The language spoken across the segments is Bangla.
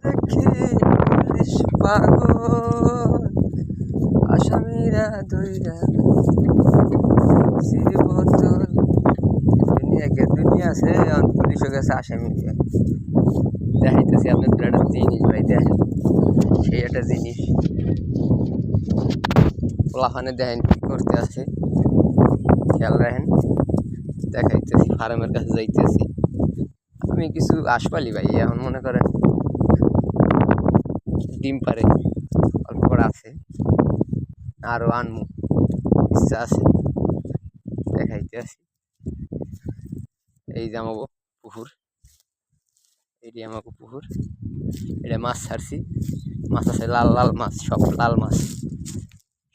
দেখে পুলিশ পাগল, আসামিরা দইরা সিঁড়ি বোতল। দুনিয়া আছে, পুলিশও গেছে আসামি দেখাইতেছি আপনাদের একটা জিনিস ভাই, দেখেন সেই একটা জিনিস পোলাখানে দেখেন কি করতে আছে, খেয়াল রাখেন। দেখাইতেছি ফার্মের কাছে যাইতেছি আমি, কিছু আশপালি ভাই এখন মনে করেন ডিম পারে অল্প করে আছে, আরও আনমু ইচ্ছা আছে, দেখাইতে আছি। এই যে আমাকে পুকুর, এটি আমাকে পুকুর, এটা মাছ ছাড়ছি, মাছ আছে লাল লাল মাছ, সব লাল মাছ।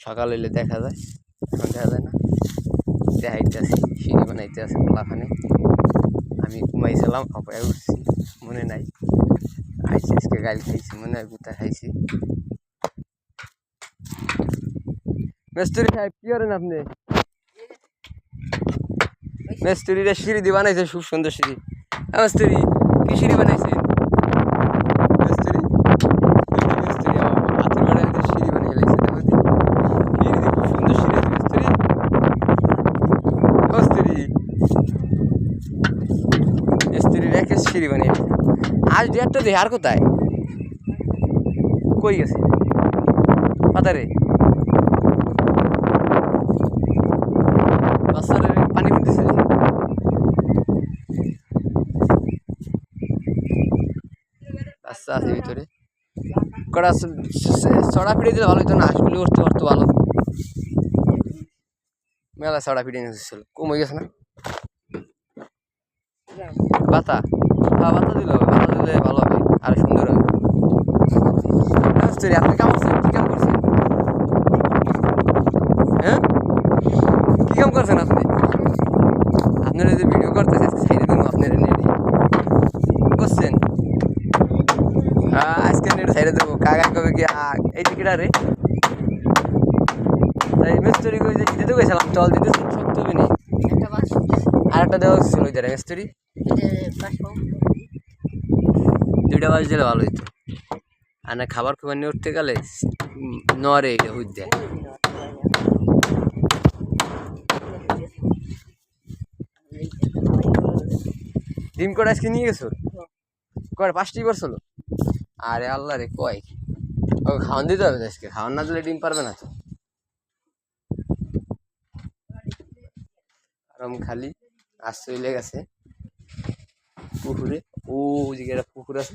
সকাল হইলে দেখা যায়, এখন দেখা যায় না। দেখাইতে আছি সিঁড়ি বানাইতে আছে পোলাখানে, আমি ঘুমাইছিলাম অপায় উঠছি মনে নাই, আইসি আজকে গাইল খাইছি মনে হয়, গুতা খাইছি। মিস্ত্রি সাহেব কি করেন আপনি? মিস্ত্রিরা সিঁড়ি দিয়ে বানাইছে, খুব সুন্দর সিঁড়ি। মিস্ত্রি কি সিঁড়ি বানাইছে? মিস্ত্রি মিস্ত্রি হাতের বাড়াইতে সিঁড়ি বানিয়ে লাগছে, খুব সুন্দর সিঁড়ি। মিস্ত্রি মিস্ত্রি মিস্ত্রি রেখে সিঁড়ি বানিয়ে আজ ডেটটা দেখে আর কোথায় কই গেছে পাতারে পানি ফেলতেছে। আচ্ছা আছে ভিতরে কটা ছড়া ফিরে দিলে ভালো হতো না, হাঁসগুলি উঠতে পারতো ভালো। মেলা ছড়া ফিরে নিয়েছিল, কম হয়ে গেছে না বাতা? হ্যাঁ বাতা দিলে হবে, বাতা দিলে ভালো হবে আর সুন্দর হবে। আপনি কাম করছেন, কি কাম করছেন? হ্যাঁ কি কাম করছেন আপনি? আপনারা যে ভিডিও করতেছে সাইডে দেবো, আপনারা নেট করছেন আজকে নেট সাইডে দেবো। কাকা কবে কি এই টিকিটা রে তাই মিস্ত্রি কই যে দিতে গেছিলাম, চল দিতে শক্ত হবে নি, আর একটা দেওয়া ছিল ওই জায়গায় মিস্ত্রি, 2টা বাজ দিলে ভালো হইতো। আর না খাবার খাবার নিয়ে উঠতে গেলে নরে এটা হইতে দেয়। ডিম কটা আজকে নিয়ে গেছো? কয় 5টি করছিল? আরে আল্লাহ রে, কয় ও খাওয়ান দিতে হবে আজকে, খাওয়ান না দিলে ডিম পারবে না তো। আরাম খালি আজ চলে গেছে পুকুরে, ও দিকে একটা পুকুর আছে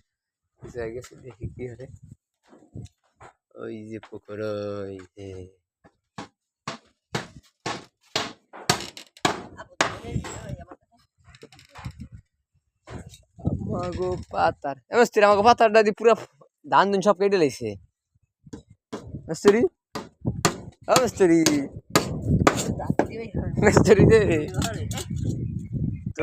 গেছে, দেখি কি হবে। ওই যে পুকুর, ওই যে আমাগো পাতার মিস্ত্রি, আমাকে পাতারটা দিয়ে পুরা ধান ধুন সব কেটে লাইছে মিস্ত্রি। মিস্ত্রি মিস্ত্রি দে